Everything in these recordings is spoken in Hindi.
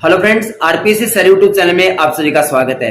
Hello friends, RPSC sir YouTube channel में आप सभी का स्वागत है।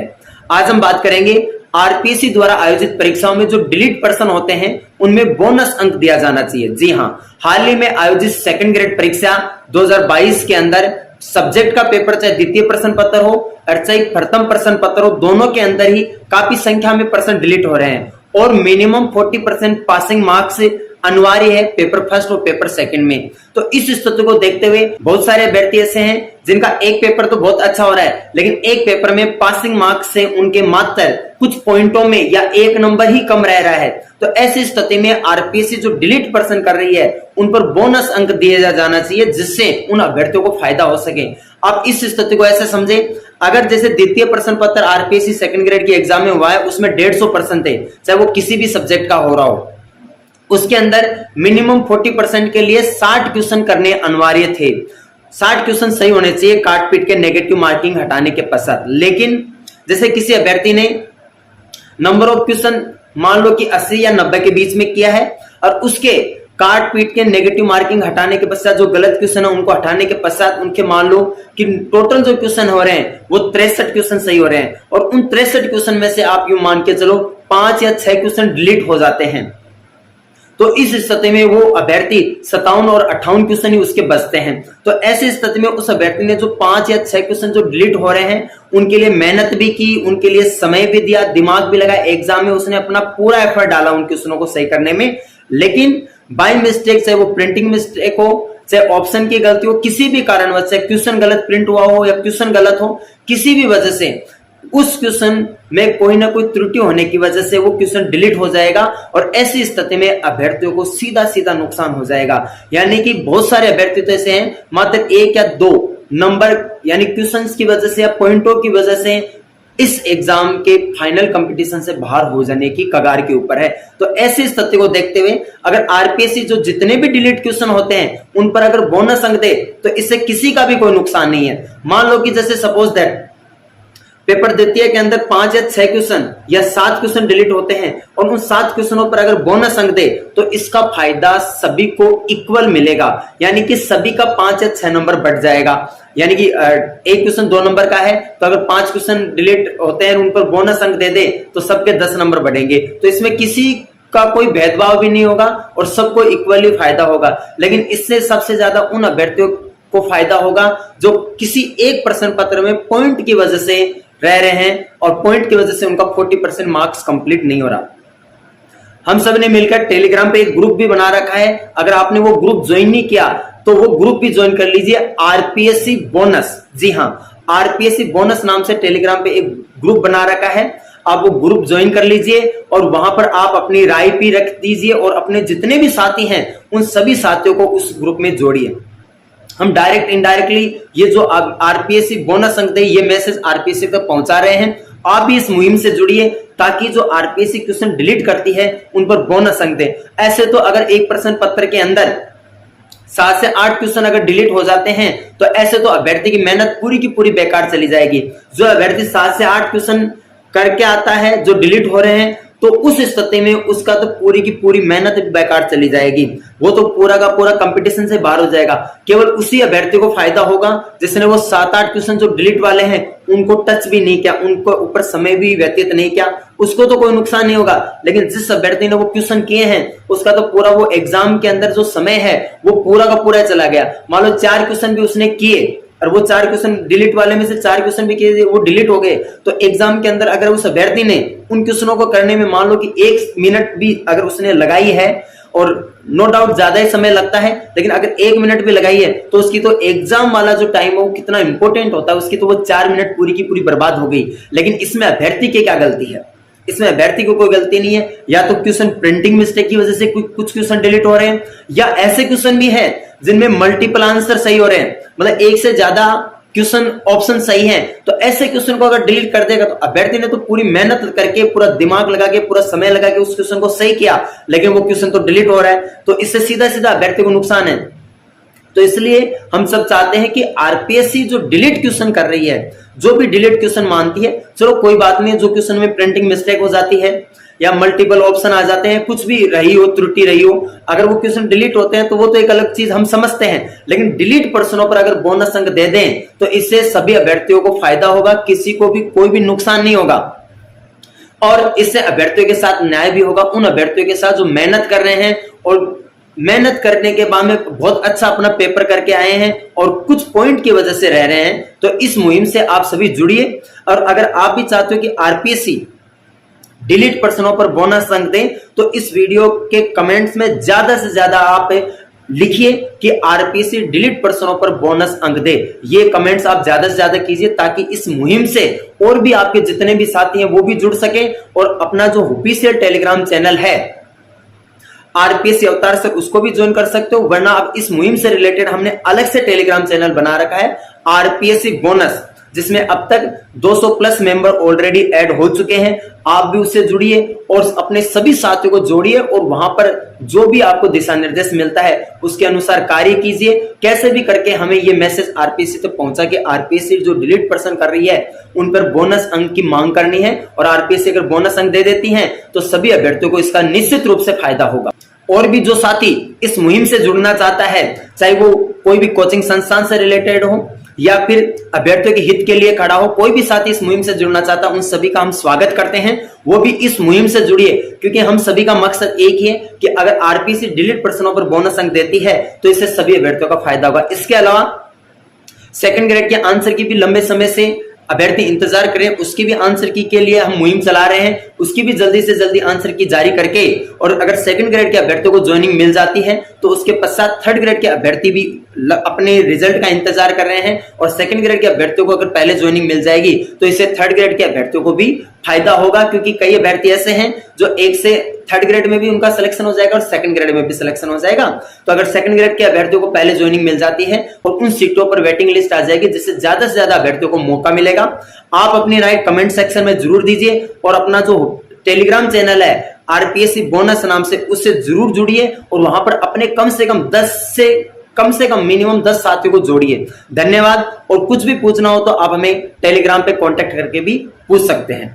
आज हम बात करेंगे आरपीएससी द्वारा आयोजित परीक्षाओं में जो डिलीट पर्सन होते हैं उनमें बोनस अंक दिया जाना चाहिए। जी हां, हाल ही में आयोजित सेकंड ग्रेड परीक्षा 2022 के अंदर सब्जेक्ट का पेपर चाहे द्वितीय प्रश्न पत्र हो और चाहे प्रथम प्रश्न पत्र हो, दोनों के अंदर ही काफी संख्या में पर्सन डिलीट हो रहे हैं और मिनिमम 40% पासिंग मार्क्स अनिवार्य है पेपर फर्स्ट और पेपर सेकंड में। तो इस स्थिति को देखते हुए बहुत सारे अभ्यर्थी ऐसे हैं जिनका एक पेपर तो बहुत अच्छा हो रहा है, लेकिन एक पेपर में पासिंग मार्क्स से उनके मात्र कुछ पॉइंटों में या एक नंबर ही कम रह रहा है। तो ऐसी स्थिति में आरपीएससी जो डिलीट पर्सन कर रही है उन पर बोनस अंक दिया जाना चाहिए, जिससे उन अभ्यर्थियों को फायदा हो सके। आप इस स्थिति को ऐसे समझे, अगर जैसे द्वितीय प्रश्न पत्र आरपीएससी सेकंड ग्रेड की एग्जाम में हुआ है, उसमें 150% थे, चाहे वो किसी भी सब्जेक्ट का हो रहा हो, उसके अंदर मिनिमम 40% के लिए 60 क्वेश्चन करने अनिवार्य थे। 60 क्वेश्चन सही होने चाहिए काट पीट के नेगेटिव मार्किंग हटाने के पश्चात। लेकिन जैसे किसी अभ्यर्थी ने नंबर ऑफ क्वेश्चन मान लो कि 80 या 90 के बीच में किया है और उसके काट पीट के नेगेटिव मार्किंग हटाने के पश्चात जो गलत क्वेश्चन है उनको हटाने के पश्चात उनके मान लो कि टोटल जो क्वेश्चन हो रहे हैं वो 63 क्वेश्चन सही हो रहे हैं और उन 63 क्वेश्चन में से आप यूं मान के चलो 5 या 6 क्वेश्चन डिलीट हो जाते हैं। तो इस स्थिति में वो अभ्यर्थी 57 और 58 क्वेश्चन ही उसके बचते हैं। तो ऐसी स्थिति में उस अभ्यर्थी ने जो 5 या 6 क्वेश्चन जो डिलीट हो रहे हैं उनके लिए मेहनत भी की, उनके लिए समय भी दिया, दिमाग भी लगाया, एग्जाम में उसने अपना पूरा एफर्ट डाला उन क्वेश्चनों को सही करने में, लेकिन बाय मिस्टेक, चाहे वो प्रिंटिंग मिस्टेक हो, चाहे ऑप्शन की गलती हो, किसी भी कारणवश, चाहे क्वेश्चन गलत प्रिंट हुआ हो या क्वेश्चन गलत हो, किसी भी वजह से उस क्वेश्चन में कोई ना कोई त्रुटि होने की वजह से वो क्वेश्चन डिलीट हो जाएगा और ऐसी स्थिति में अभ्यर्थियों को सीधा सीधा नुकसान हो जाएगा। यानी कि बहुत सारे अभ्यर्थी तो ऐसे हैं मात्र 1 या 2 नंबर यानी क्वेश्चंस की वजह से या पॉइंटों की वजह से इस एग्जाम के फाइनल कंपटीशन से बाहर हो जाने की कगार के ऊपर है। तो ऐसी स्थिति को देखते हुए अगर आरपीएससी जो जितने भी डिलीट क्वेश्चन होते हैं उन पर अगर बोनस अंक दे तो इससे किसी का भी कोई नुकसान नहीं है। मान लो कि जैसे सपोज दैट पेपर द्वितीय के अंदर 5 या 6 क्वेश्चन या 7 क्वेश्चन डिलीट होते हैं और उन 7 क्वेश्चनों पर अगर बोनस अंक दे तो इसका फायदा सभी को इक्वल मिलेगा, यानी कि सभी का 5 या 6 नंबर बढ़ जाएगा। यानी कि एक क्वेश्चन 2 नंबर का है तो अगर 5 क्वेश्चन डिलीट होते हैं उन पर बोनस अंक दे दे तो सबके 10 नंबर बढ़ेंगे। तो इसमें किसी का कोई भेदभाव भी नहीं होगा और सबको इक्वली फायदा होगा। लेकिन इससे सबसे ज्यादा उन अभ्यर्थियों को फायदा होगा जो किसी एक प्रश्न पत्र में पॉइंट की वजह से रह रहे हैं और पॉइंट की वजह से उनका 40% मार्क्स कंप्लीट नहीं हो रहा। हम सब ने मिलकर टेलीग्राम पे एक ग्रुप भी बना रखा है, अगर आपने वो ग्रुप ज्वाइन नहीं किया तो वो ग्रुप भी ज्वाइन कर लीजिए, आरपीएससी बोनस। जी हां, आरपीएससी बोनस नाम से टेलीग्राम पे एक ग्रुप बना रखा है, आप वो ग्रुप ज्वाइन कर लीजिए और वहां पर आप अपनी राय भी रख दीजिए और अपने जितने भी साथी हैं उन सभी साथियों को उस ग्रुप में जोड़िए। हम डायरेक्ट इनडायरेक्टली ये जो आरपीएससी बोनस अंक दे ये मैसेज आरपीएससी तक पहुंचा रहे हैं। आप भी इस मुहिम से जुड़िए ताकि जो आरपीएससी क्वेश्चन डिलीट करती है उन पर बोनस अंक दे। ऐसे तो अगर एक प्रश्न पत्र के अंदर 7 से 8 क्वेश्चन अगर डिलीट हो जाते हैं तो ऐसे तो अभ्यर्थी की मेहनत पूरी की पूरी बेकार चली जाएगी। जो अभ्यर्थी 7 से 8 क्वेश्चन करके आता है जो डिलीट हो रहे हैं तो उस स्थिति में उसका तो पूरी की पूरी मेहनत बेकार चली जाएगी, वो तो पूरा का पूरा कंपटीशन से बाहर हो जाएगा। केवल उसी अभ्यर्थी को फायदा होगा जिसने वो 7-8 क्वेश्चन जो डिलीट वाले हैं उनको टच भी नहीं किया, उनको ऊपर समय भी व्यतीत नहीं किया, उसको तो कोई नुकसान नहीं होगा। लेकिन जिस अभ्यर्थी ने वो क्वेश्चन किए हैं उसका तो पूरा वो एग्जाम के अंदर जो समय है वो पूरा का पूरा चला गया। मान लो 4 क्वेश्चन भी उसने किए और वो 4 क्वेश्चन डिलीट वाले में से 4 क्वेश्चन भी किए वो डिलीट हो गए, तो एग्जाम के अंदर अगर उस अभ्यर्थी ने उन क्वेश्चनों को करने में मान लो कि 1 मिनट भी अगर उसने लगाई है, और नो डाउट ज्यादा ही समय लगता है, लेकिन अगर 1 मिनट भी लगाई है तो उसकी तो एग्जाम वाला जो टाइम है वो कितना इंपॉर्टेंट होता है, उसकी तो वो 4 मिनट पूरी की पूरी बर्बाद हो गई। लेकिन इसमें अभ्यर्थी की क्या गलती है? इसमें अभ्यर्थी को कोई गलती नहीं है। या तो क्वेश्चन प्रिंटिंग मिस्टेक की वजह से कुछ क्वेश्चन डिलीट हो रहे हैं, या ऐसे क्वेश्चन भी है जिनमें मल्टीपल आंसर सही हो रहे हैं, मतलब एक से ज्यादा क्वेश्चन ऑप्शन सही है। तो ऐसे क्वेश्चन को अगर डिलीट कर देगा तो अभ्यर्थी ने तो पूरी मेहनत करके, पूरा दिमाग लगा के, पूरा समय लगा के उस क्वेश्चन को सही किया, लेकिन वो क्वेश्चन तो डिलीट हो रहा है, तो इससे सीधा सीधा अभ्यर्थी को नुकसान है। तो इसलिए हम सब चाहते हैं कि आरपीएससी जो डिलीट क्वेश्चन कर रही है, जो भी डिलीट क्वेश्चन मानती है, चलो कोई बात नहीं, जो क्वेश्चन में प्रिंटिंग मिस्टेक हो जाती है या मल्टीपल ऑप्शन आ जाते हैं, कुछ भी रही हो, त्रुटि रही हो, अगर वो क्वेश्चन डिलीट होते हैं तो वो तो एक अलग चीज हम समझते हैं, लेकिन डिलीट प्रश्नों पर अगर बोनस अंक दे दें तो इससे सभी अभ्यर्थियों को फायदा होगा, किसी को भी कोई भी नुकसान नहीं होगा और इससे अभ्यर्थियों के साथ न्याय भी होगा, उन अभ्यर्थियों के साथ जो मेहनत कर रहे हैं और मेहनत करने के बाद में बहुत अच्छा अपना पेपर करके आए हैं और कुछ पॉइंट की वजह से रह रहे हैं। तो इस मुहिम से आप सभी जुड़िए और अगर आप भी चाहते हो कि आरपीएससी डिलीट प्रश्नों पर बोनस अंक दें तो इस वीडियो के कमेंट्स में ज्यादा से ज्यादा आप लिखिए कि आरपीएससी डिलीट प्रश्नों पर बोनस अंक दे। ये कमेंट्स आप ज्यादा से ज्यादा कीजिए ताकि इस मुहिम से और भी आपके जितने भी साथी हैं वो भी जुड़ सके और अपना जो ऑफिशियल टेलीग्राम चैनल है आरपीएससी अवतार सर उसको भी ज्वाइन कर सकते हो, वरना अब इस मुहिम से रिलेटेड हमने अलग से टेलीग्राम चैनल बना रखा है आरपीएससी बोनस, जिसमें अब तक 200 प्लस मेंबर ऑलरेडी ऐड हो चुके हैं। आप भी उससे जुड़िए और अपने सभी साथियों को जोड़िए और वहां पर जो भी आपको दिशा निर्देश मिलता है उसके अनुसार कार्य कीजिए। कैसे भी करके हमें ये मैसेज आरपीएससी तक पहुंचा कि आरपीएससी जो डिलीट पर्सन कर रही है उन पर बोनस अंक की मांग करनी है और आरपीएससी अगर बोनस अंक दे देती है तो सभी अभ्यर्थियों को इसका निश्चित रूप से फायदा होगा। और भी जो साथी इस मुहिम से जुड़ना चाहता है, चाहे वो कोई भी कोचिंग संस्थान से रिलेटेड हो या फिर अभ्यर्थियों के हित के लिए खड़ा हो, कोई भी साथी इस मुहिम से जुड़ना चाहता है उन सभी का हम स्वागत करते हैं। वो भी इस मुहिम से जुड़िए क्योंकि हम सभी का मकसद एक ही है कि अगर आरपीएससी डिलीट प्रश्नों पर बोनस अंक देती है तो इससे सभी अभ्यर्थियों का फायदा होगा। इसके अलावा सेकंड ग्रेड के आंसर की भी लंबे समय से अभ्यर्थी इंतजार करें, उसकी भी आंसर की के लिए हम मुहिम चला रहे हैं, उसकी भी जल्दी से जल्दी आंसर की जारी करके और अगर सेकंड ग्रेड के अभ्यर्थियों को ज्वाइनिंग मिल जाती है तो उसके पश्चात थर्ड ग्रेड के अभ्यर्थी भी अपने रिजल्ट का इंतजार कर रहे हैं और सेकंड ग्रेड के अभ्यर्थियों को अगर पहले ज्वाइनिंग मिल जाएगी तो इससे थर्ड ग्रेड के अभ्यर्थियों को भी फायदा होगा, क्योंकि कई अभ्यर्थी ऐसे हैं जो एक से थर्ड ग्रेड में भी उनका सिलेक्शन हो जाएगा और सेकंड ग्रेड में भी सिलेक्शन हो जाएगा। तो अगर सेकंड ग्रेड के अभ्यर्थियों को पहले ज्वाइनिंग मिल जाती है और उन सीटों पर वेटिंग लिस्ट आ जाएगी जिससे ज्यादा से ज्यादा अभ्यर्थियों को मौका मिलेगा। आप अपनी राय कमेंट सेक्शन में जरूर दीजिए और अपना जो टेलीग्राम चैनल है आरपीएससी बोनस नाम से उससे जरूर जुड़िए और वहां पर अपने कम से कम मिनिमम 10 साथियों को जोड़िए। धन्यवाद। और कुछ भी पूछना हो तो आप हमें टेलीग्राम पे कांटेक्ट करके भी पूछ सकते हैं।